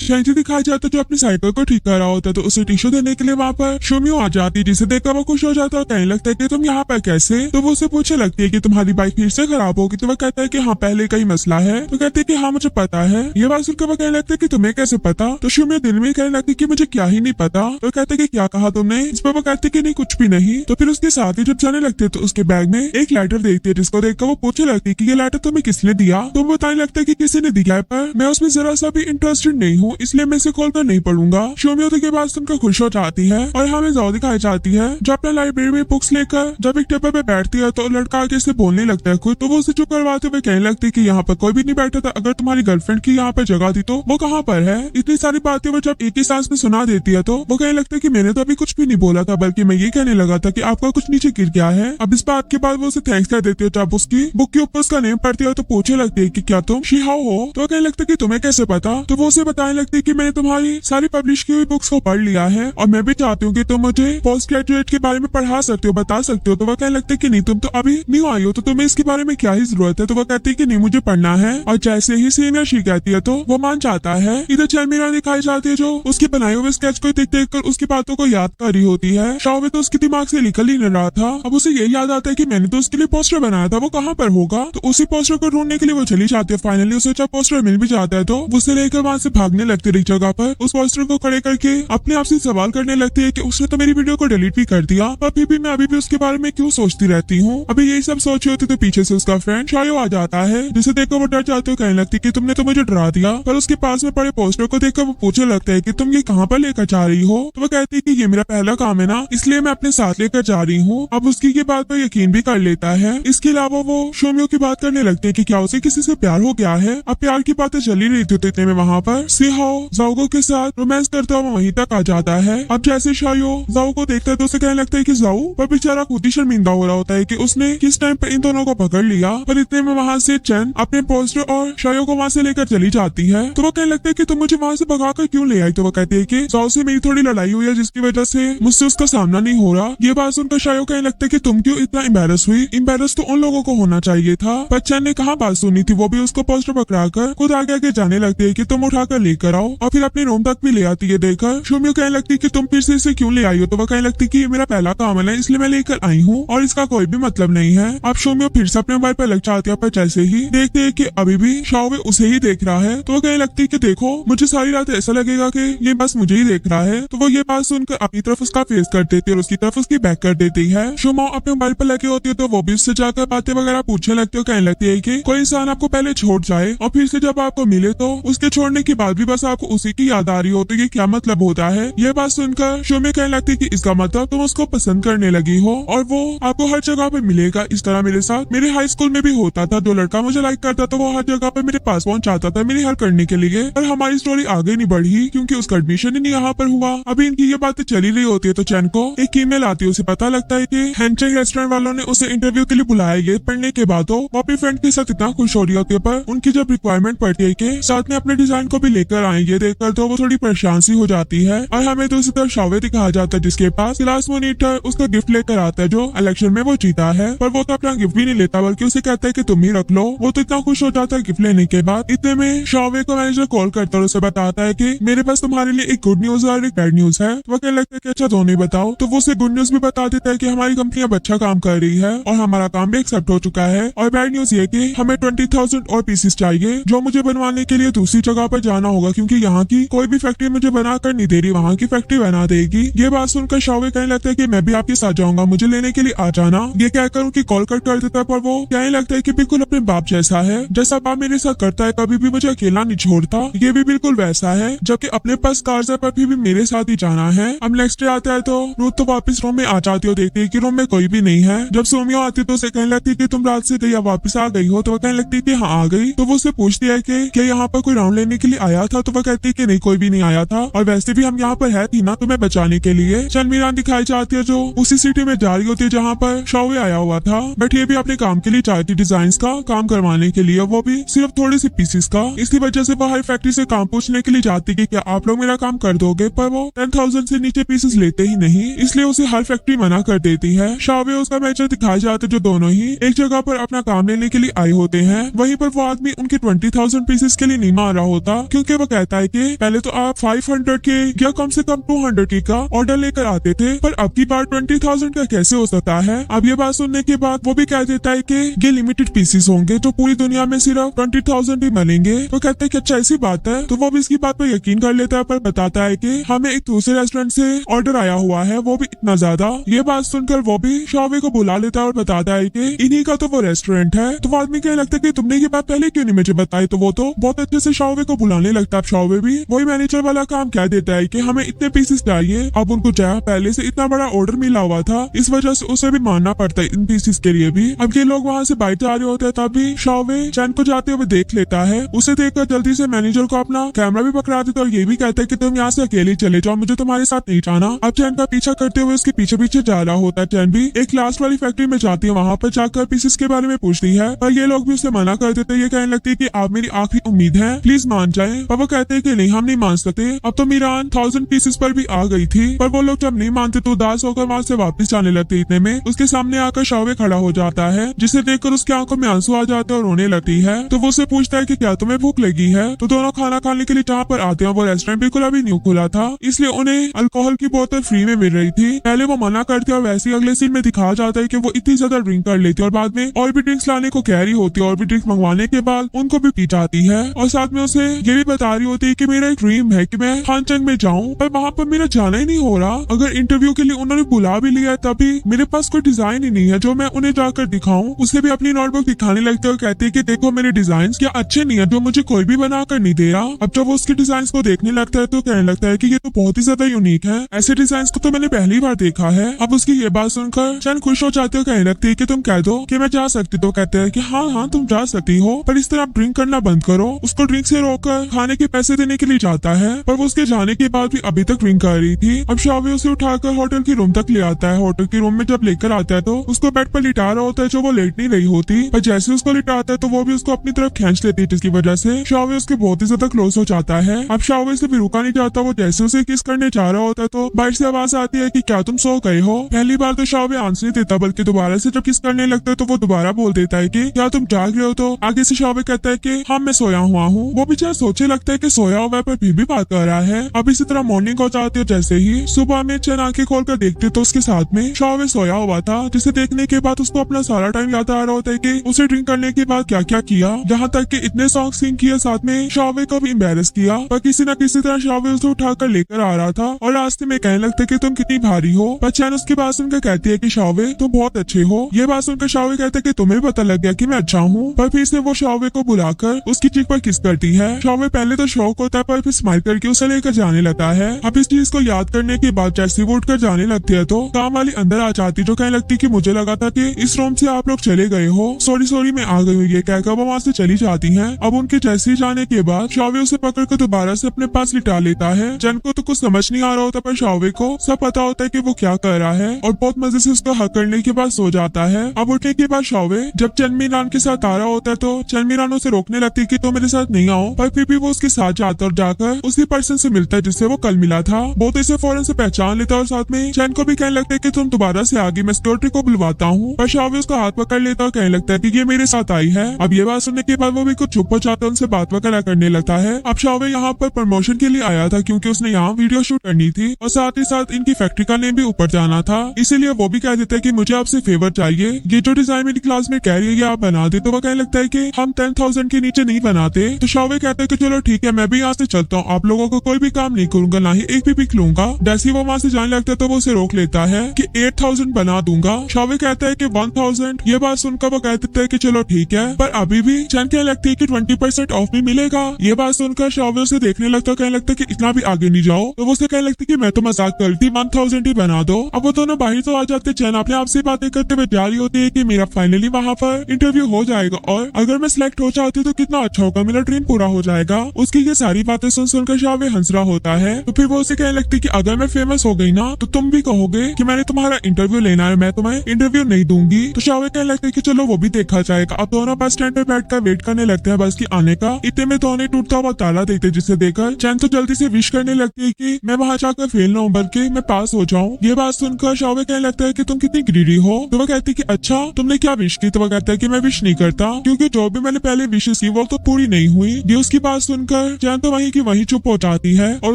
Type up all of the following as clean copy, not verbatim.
शेंजी दिखाया जाता है जो अपनी साइकिल को ठीक कर रहा होता है, तो उसे टिश्यू देने के लिए वहाँ पर शोमियो आ जाती है, जिसे देखकर वो खुश हो जाता है और कहने लगता है कि तुम यहाँ पर कैसे। तो वो उसे पूछने लगती है कि तुम्हारी बाइक फिर से खराब होगी। तो वह कहता है कि हाँ पहले का ही मसला है। तो कहते है कि हाँ मुझे पता है। ये बात सुनकर वो कहने लगता है कि तुम्हें कैसे पता। तो शोमियो दिल में कहने लगती है कि मुझे क्या ही नहीं पता। तो कहते कि क्या कहा तुमने। इस पर वो कहते कि नहीं कुछ भी नहीं। तो फिर उसके साथ ही जब जाने लगते तो उसके बैग में एक लेटर देखती है, जिसको देखकर वो पूछने लगती है कि ये लेटर तुम्हें किसने दिया। तो वो बताने लगता है कि किसी ने दिया है, पर मैं उसमें जरा सा भी इंटरेस्टेड नहीं हूँ, इसलिए मैं इसे खोलकर नहीं पढ़ूंगा। शोमियो के बाद सुनकर खुश हो जाती है और हमें जाओ दिखाई जाती है जो अपना लाइब्रेरी में बुक्स लेकर जब एक टेबल पे बैठती है तो लड़का आगे से बोलने लगता है कुछ। तो वो उसे चुप करवाते हुए कहने लगती है कि यहाँ पर कोई भी नहीं बैठा था, अगर तुम्हारी गर्लफ्रेंड की यहाँ पर जगह थी तो वो कहाँ पर है। इतनी सारी बातें वो जब एक ही सांस में सुना देती है तो वो कहने लगता है कि मैंने तो अभी कुछ भी नहीं बोला था, बल्कि मैं ये कहने लगा था कि आपका कुछ नीचे गिर गया है। अब इस बात के बाद वो उसे थैंक्स कह देती है। जब उसकी बुक के ऊपर उसका नेम पढ़ती है तो पूछने लगती है कि क्या तुम शिहाओ हो। तो कहने लगता है कि तुम्हें कैसे पता। तो वो उसे बताने लगती है कि मैंने तुम्हारी सारी पब्लिश की हुई बुक्स को पढ़ लिया है और मैं भी चाहती हूँ कि तुम मुझे पोस्ट ग्रेजुएट के बारे में पढ़ा सकते हो, बता सकते हो। तो वह कहने लगता है कि नहीं तुम तो अभी न्यू आई हो, तो तुम्हें इसके बारे में क्या ही जरूरत है। तो वह कहती है कि नहीं मुझे पढ़ना है। और जैसे ही सीनियर शी कहती है तो वो मान जाता है। इधर चैनमीरा दिखाई जाती है जो उसके बनाए हुए स्केच को देख देख कर उसकी बातों को याद कर रही होती है। शाओवे तो उसके दिमाग से निकल ही नहीं रहा था। अब उसे यही याद आता है कि मैंने तो उसके लिए पोस्टर बनाया था, वो कहाँ पर होगा। तो उसी पोस्टर को ढूंढने के लिए वो चली जाती है। फाइनली उसे जब पोस्टर मिल भी जाता है तो उसे लेकर वहाँ से भागने लगती है। एक जगह पर उस पोस्टर को खड़े करके अपने आप से सवाल करने लगती है कि उसने तो मेरी वीडियो को डिलीट भी कर दिया, पर फिर भी मैं अभी भी उसके बारे में क्यों सोचती रहती हूँ। अभी यही सब सोच रही होती तो पीछे से उसका फ्रेंड शायो आ जाता है, जिसे देखकर वो डर जाते हुए कहने लगती है कि तुमने तो मुझे डरा दिया। पर उसके पास में पड़े पोस्टर को देखकर वो पूछने लगता है कि तुम ये कहाँ पर लेकर जा रही हो। तो वो कहती है कि ये मेरा पहला काम है ना, इसलिए मैं अपने साथ लेकर जा रही हूँ। अब उसकी ये बात पर यकीन भी कर लेता है। इसके अलावा वो शोमियो की बात करने लगते हैं कि क्या उसे किसी से प्यार हो गया है। अब प्यार की बातें चली रही थी, इतने में वहाँ पर सिहाओ जाओगो के साथ रोमांस करता हुआ वहीं तक आ जाता है। अब जैसे शायो जाओ को देखता है तो उसे कहने लगता है कि जाओ, पर बेचारा खुद ही शर्मिंदा हो रहा होता है कि उसने किस टाइम पर इन दोनों को पकड़ लिया। पर इतने में वहाँ से चैन अपने पोस्टर और शायो को वहाँ से लेकर चली जाती है। तो वो कहने लगता है कि तुम मुझे वहाँ से भगाकर क्यों ले आई। तो वो कहती है कि जाओ से मेरी थोड़ी लड़ाई हुई है, जिसकी वजह से मुझसे उसका सामना नहीं हो रहा। ये बात सुनकर शायो कहने लगता है कि तुम क्यों इतना एम्बेरस हुई। एम्बेरस तो उन लोगों को होना चाहिए था। पर चैन ने कहा बात सुनी थी, वो भी उसको पोस्टर पकड़ाकर खुद आगे आगे जाने लगती है कि तुम उठाकर लेकर आओ, और फिर अपने रूम तक भी ले आती है। देखकर शोमियो कहने लगती है कि तुम फिर से इसे क्यों ले आई हो। तो वो कहने लगती है कि ये मेरा पहला काम है, इसलिए मैं लेकर आई हूँ और इसका कोई भी मतलब नहीं है। अब शोमियो फिर से अपने मोबाइल पर लग जाती है, पर जैसे ही देखते है कि अभी भी शाओवे उसे ही देख रहा है तो वो कहने लगती है कि देखो मुझे सारी रात ऐसा लगेगा कि ये बस मुझे ही देख रहा है। तो वो ये बात सुनकर अपनी तरफ उसका फेस कर देती है और उसकी तरफ उसकी बैक कर देती है। शोमो अपने मोबाइल पर लगी होती है तो वो भी उससे जाकर बातें वगैरह पूछने लगती है। कहने लगती है कि कोई इंसान आपको पहले छोड़ जाए और फिर से जब आपको मिले तो उसके छोड़ने के बाद भी बस आपको उसी की याद आ रही हो, तो ये क्या मतलब होता है। ये बात सुनकर शोमी कहने लगती है कि इसका मतलब तुम उसको पसंद करने लगी हो और वो आपको हर जगह पे मिलेगा। इस तरह मेरे साथ मेरे हाई स्कूल में भी होता था, जो लड़का मुझे लाइक करता था वो हर जगह पे मेरे पास पहुंच जाता था मेरी हेल्प करने के लिए। पर हमारी स्टोरी आगे नहीं बढ़ी क्योंकि उसका एडमिशन ही नहीं यहाँ पर हुआ। अभी इनकी ये बातें चली रही होती है तो चैन को एक ईमेल आती है। उसे पता लगता है कि हैंडशेक रेस्टोरेंट वालों ने उसे इंटरव्यू के लिए बुलाया। ये पढ़ने के बाद वो अपनी फ्रेंड के साथ इतना खुश हो रही होती है, पर उनकी जब रिक्वायरमेंट पड़ती है कि साथ में अपने डिजाइन को भी लेकर आए, ये देखकर तो वो थोड़ी परेशान सी हो जाती है। और हमें दूसरी तरफ शावे दिखाया जाता है जिसके पास क्लास मॉनिटर उसका गिफ्ट लेकर आता है जो इलेक्शन में वो जीता है। पर वो तो अपना गिफ्ट भी नहीं लेता बल्कि उसे कहता है कि तुम ही रख लो। वो तो इतना खुश हो जाता है गिफ्ट लेने के बाद। इतने में शावे को मैनेजर कॉल करता है और उसे बताता है कि मेरे पास तुम्हारे लिए एक गुड न्यूज और एक बैड न्यूज है। वो कहने लगता है कि अच्छा दोनों बताओ। तो वो उसे गुड न्यूज भी बता देता है कि हमारी कंपनी अब अच्छा काम कर रही है और हमारा काम भी एक्सेप्ट हो चुका है। और बैड न्यूज ये कि हमें 20,000 और पीसेस चाहिए जो मुझे बनवाने के लिए दूसरी जगह पर जाना होगा क्योंकि यहाँ की कोई भी फैक्ट्री मुझे बना कर नहीं दे रही, वहाँ की फैक्ट्री बना देगी। ये बात सुनकर शावे कहने लगता है कि मैं भी आपके साथ जाऊंगा, मुझे लेने के लिए आ जाना। ये कहकर उनकी कॉल कट कर देता है पर वो कहने लगता है कि बिल्कुल अपने बाप जैसा है, जैसा बाप मेरे साथ करता है कभी भी मुझे अकेला नहीं छोड़ता, ये भी बिल्कुल वैसा है। जबकि अपने पास कार है पर भी मेरे साथ ही जाना है। अब नेक्स्ट डे आता है तो रूथ तो वापस रूम में आ जाती हो, देखती है कि रूम में कोई भी नहीं है। जब सोमियो आती तो उसे कहने लगती है कि तुम रात से गई वापस आ गई हो। तो वह कहने लगती है कि हाँ आ गई। तो वो उसे पूछती है कि क्या यहाँ पर कोई राउंड लेने के लिए आया था। तो वह कहती है कि नहीं कोई भी नहीं आया था और वैसे भी हम यहाँ पर है थी ना तुम्हें बचाने के लिए। चनमीरा दिखाई जाती है जो उसी सिटी में जा रही होती है जहाँ पर शावे आया हुआ था, बट ये भी अपने काम के लिए चाहती थी, डिजाइन का काम करवाने के लिए, वो भी सिर्फ थोड़ी सी पीसेस का। इसकी वजह से वो हर फैक्ट्री से काम पूछने के लिए जाती कि क्या आप लोग मेरा काम कर दोगे, पर वो 10,000 से नीचे पीसेस लेते ही नहीं, इसलिए उसे हर फैक्ट्री मना कर देती है। शावे उसका मैनेजर दिखाए जाते जो दोनों ही एक जगह पर अपना काम लेने के लिए आए होते हैं। वहीं पर वो आदमी उनके 20,000 पीसेस के लिए नहीं मार रहा होता क्योंकि वो कहता है कि पहले तो आप 500 के या कम से कम 200 के का ऑर्डर लेकर आते थे, पर अब की बार 20,000 का कैसे हो सकता है। अब ये बात सुनने के बाद वो भी कह देता है कि ये लिमिटेड पीसेस होंगे तो पूरी दुनिया में सिर्फ 20,000 ही मिलेंगे। तो कहते हैं कि अच्छा ऐसी बात है। तो वो भी इसकी बात पर यकीन कर लेता है, पर बताता है कि हमें एक दूसरे रेस्टोरेंट से ऑर्डर आया हुआ है, वो भी इतना ज्यादा। ये बात सुनकर वो भी शावे को बुला लेता है और बताता है कि इन्हीं का तो वो रेस्टोरेंट है। तो वो आदमी कहने लगता है कि तुमने ये बात पहले क्यों नहीं मुझे बताई। तो वो तो बहुत अच्छे से शावे को बुलाने लगता है। अब शावे भी वही मैनेजर वाला काम कह देता है कि हमें इतने पीसेस चाहिए। अब उनको चाहे पहले से इतना बड़ा ऑर्डर मिला हुआ था, इस वजह से उसे भी मानना पड़ता है इन पीसेस के लिए भी। अब ये लोग वहाँ से बाहर जा रहे होते हैं, तभी शावे चैन को जाते हुए देख लेता है। उसे देखकर जल्दी से मैनेजर को अपना कैमरा भी पकड़ा देता है और ये भी कहता है कि तुम यहाँ से अकेले चले जाओ, मुझे तुम्हारे साथ नहीं जाना। अब चैन का पीछा करते हुए उसके पीछे पीछे जा रहा होता है। चैन भी एक लास्ट वाली फैक्ट्री में जाती है, वहाँ पर जाकर पीसेस के बारे में पूछती है, पर ये लोग भी उसे मना कर देते हैं। ये कहने लगती है कि आप मेरी आखिरी उम्मीद है, प्लीज मान जाए। पर वो कहते हैं कि नहीं, हम नहीं मान सकते। अब तो मीरान 1000 पीसेस पर भी आ गई थी, पर वो लोग जब नहीं मानते तो उदास होकर वहाँ से वापस जाने लगते। इतने में उसके सामने आकर शावे खड़ा हो जाता है, जिसे देखकर उसकी आंखों में आंसू आ जाते हैं और रोने लगती है। तो वो उसे पूछता है कि क्या तुम्हें भूख लगी है। तो दोनों खाना खाने के लिए जहाँ पर आते हैं वो रेस्टोरेंट बिल्कुल अभी न्यू खुला था, इसलिए उन्हें अल्कोहल की बोतल फ्री में मिल रही थी। पहले वो मना करते हैं और वैसे ही अगले सीन में दिखाया जाता है कि वो इतनी ज्यादा ड्रिंक कर लेती है और बाद में और भी ड्रिंक्स लाने को कह रही होती है, और भी ड्रिंक मंगवाने के बाद उनको भी पी जाती है। और साथ में उसे ये भी बता रही होती है कि मेरा एक ड्रीम है कि मैं खानचंग में जाऊं, पर वहाँ पर मेरा जाना ही नहीं हो रहा। अगर इंटरव्यू के लिए उन्होंने बुला भी लिया तभी मेरे पास कोई डिजाइन ही नहीं है जो मैं उन्हें जाकर दिखाऊं। उसे भी अपनी नोटबुक दिखाने लगते और कहती है कि देखो मेरे डिजाइन क्या अच्छे नहीं है, जो मुझे कोई भी बनाकर नहीं दे रहा। अब जब वो उसके डिजाइन को देखने लगता है तो कहने लगता है कि ये तो बहुत ही ज्यादा यूनिक है, ऐसे डिजाइन को तो मैंने पहली बार देखा है। अब उसकी ये बात सुनकर चैन खुश हो जाती है, कहने लगती है कि तुम कह दो कि मैं जा सकती। तो कहते हैं कि हाँ हाँ तुम जा सकती हो, पर इस तरह ड्रिंक करना बंद करो। उसको ड्रिंक से रोककर खाने के पैसे देने के लिए जाता है, पर वो उसके जाने के बाद भी अभी तक ड्रिंक कर रही थी। अब शावे उसे उठाकर होटल की रूम तक ले आता है। होटल की रूम में जब लेकर आता है तो उसको बेड पर लिटा रहा होता है, जो वो लेट नहीं रही होती, पर जैसे उसको लिटाता है तो वो भी उसको अपनी तरफ खींच लेती है, जिसकी वजह से शावे उसके बहुत ही ज्यादा क्लोज हो जाता है। अब शावे से भी रुका नहीं जाता, वो जैसे उसे किस करने जा रहा होता है तो बाहर से आवाज आती है कि क्या तुम सो गए हो। पहली बार तो शावे आंसर नहीं देता, बल्कि दोबारा से जब किस करने लगता है तो वो दोबारा बोल देता है कि क्या तुम जाग रहे हो। तो आगे से शावे कहता है कि हाँ मैं सोया हुआ हूँ। वो बेचारा सोचे लगता है कि सोया हुआ है, पर फिर भी बात कर रहा है। अब इसी तरह मॉर्निंग हो जाती है, जैसे ही सुबह में चैन आंखें खोलकर देखते तो उसके साथ में शावे सोया हुआ था, जिसे देखने के बाद उसको अपना सारा टाइम याद आ रहा होता है कि उसे ड्रिंक करने के बाद क्या क्या किया, जहाँ तक कि इतने सॉन्ग सिंग किए, साथ में शावे को भी एम्बेरस किया। पर किसी न किसी तरह शावे उसे उठाकर लेकर आ रहा था और रास्ते में कहने लगता है कि तुम कितनी भारी हो। पर चैन उसकी बात सुनकर कहती है कि शावे तुम बहुत अच्छे हो। ये बात सुनकर शावे कहता है कि तुम्हें पता लग गया कि मैं अच्छा हूँ। पर फिर से वो शावे को बुलाकर उसकी चीख पर किस करती है। शावे पहले तो शौक होता है, पर फिर स्माइल करके उसे लेकर जाने लगता है। अब इस चीज को याद करने के बाद जैसे वो उठकर जाने लगती है तो काम वाली अंदर आ जाती, जो कहने लगती कि मुझे लगा था कि इस रूम से आप लोग चले गए हो, सॉरी सॉरी मैं आ गई हूँ। ये कहकर वो वहाँ से चली जाती है। अब उनके जैसे ही जाने के बाद शावे उसे पकड़कर दोबारा से अपने पास लिटा लेता है। चैन को तो कुछ समझ नहीं आ रहा होता, पर शावे को सब पता होता है कि वो क्या कर रहा है और बहुत मजे से उसका हक करने के बाद सो जाता है। अब उठने के बाद शावे जब चनमीरान के साथ आ रहा होता है तो चनमीरान उसे रोकने लगती है कि तो मेरे साथ नहीं आओ, पर फिर भी वो उसके साथ जाता और जाकर उसी पर्सन से मिलता है जिससे वो कल मिला था। वो तो इसे फौरन से पहचान लेता और साथ में चैन को भी कहने लगता है कि तुम दोबारा से आगे, मैं सिक्योरिटी को बुलवाता हूँ। पर शावे उसका हाथ पकड़ लेता और कहने लगता है कि ये मेरे साथ आई है। अब ये बात सुनने के बाद वो भी कुछ चुप हो जाता है, उनसे बात वगैरह करने लगता है। अब शावे यहाँ पर प्रमोशन के लिए आया था क्योंकि उसने यहाँ वीडियो शूट करनी थी और साथ ही साथ इनकी फैक्ट्री का नेम भी ऊपर जाना था, इसीलिए वो भी कह देता है कि मुझे आपसे फेवर चाहिए, ये जो डिजाइन मेरी क्लास में कह रही है आप बना दे। तो वो कहने लगता है कि हम 10,000 के नीचे नहीं बनाते। तो शावे कहता है कि चलो ठीक है, मैं भी यहाँ से चलता हूँ, आप लोगों को कोई भी काम नहीं करूंगा, ना ही एक भी पिक लूंगा। जैसे ही वो वहाँ से जाने लगता है तो वो उसे रोक लेता है कि 8,000 बना दूंगा। शावे कहता है कि 1,000। ये बात सुनकर वो कह देता है कि चलो ठीक है, पर अभी भी चैन कहने लगती है कि 20% ऑफ भी मिलेगा। ये बात सुनकर शावे उसे देखने लगता है, कहने लगता है कि इतना भी आगे नहीं जाओ। तो वो उसे कहने लगती है कि मैं तो मजाक करती, 1,000 ही बना दो। अब वो दोनों बाहर तो आ जाते, चैन अपने आप से बातें करते हुए जा रही होती है कि मेरा फाइनली वहाँ पर इंटरव्यू हो जाएगा और अगर मैं सिलेक्ट हो जाती तो कितना अच्छा होगा, मेरा ड्रीम पूरा हो जाएगा। उसकी ये सारी बातें सुन सुनकर शावे हंस रहा होता है। तो फिर वो उसे कहने लगती कि अगर मैं फेमस हो गई ना तो तुम भी कहोगे कि मैंने तुम्हारा इंटरव्यू लेना है, मैं तुम्हें इंटरव्यू नहीं दूंगी। तो शावे कहने लगते कि चलो वो भी देखा जाएगा। अब दोनों बस स्टैंड पे बैठकर वेट करने लगते हैं बस की आने का। इतने में दोनों टूटता हुआ ताला देखते, जिसे देखकर चैन तो जल्दी से विश करने लगती है कि मैं वहाँ जाकर फेल ना हूँ बल्कि मैं पास हो जाऊँ। ये बात सुनकर शावे कहने लगता है कि तुम कितनी ग्रीडी हो। तो वो कहती कि अच्छा तुमने क्या विश की। तो वो कहता है कि मैं विश नहीं करता क्योंकि जो भी मैंने पहले विशेष की वो तो पूरी नहीं हुई। ये उसकी बात सुनकर पर चैन तो वहीं की वहीं चुप हो जाती है और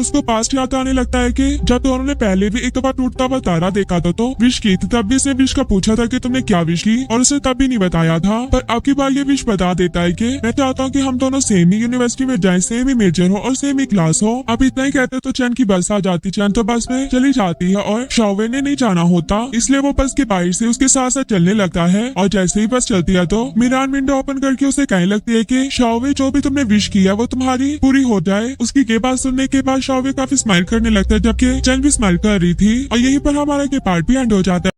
उसको पास्ट याद आने लगता है कि जब दोनों ने पहले भी एक दफा टूटता हुआ तारा देखा था तो विश की थी, तब भी उसने विश का पूछा था कि तुमने क्या विश की और उसे तब भी नहीं बताया था। पर अब की बार ये विश बता देता है कि मैं चाहता हूँ कि हम दोनों सेम ही यूनिवर्सिटी में जाएं, सेम ही मेजर हो और सेम ही क्लास हो। अब इतना ही कहते तो चैन की बस आ जाती, चैन तो बस में चली जाती है और शाओवे ने नहीं जाना होता, इसलिए वो बस के बाहर से उसके साथ साथ चलने लगता है। और जैसे ही बस चलती है तो मिरान विंडो ओपन करके उसे कहने लगती है कि शाओवे जो भी तुमने विश किया वो तुम्हारी पूरी हो जाए। उसकी ये बात सुनने के बाद शाओवे काफी स्माइल करने लगता है, जबकि चैन भी स्माइल कर रही थी। और यहीं पर हमारा ये पार्ट भी एंड हो जाता है।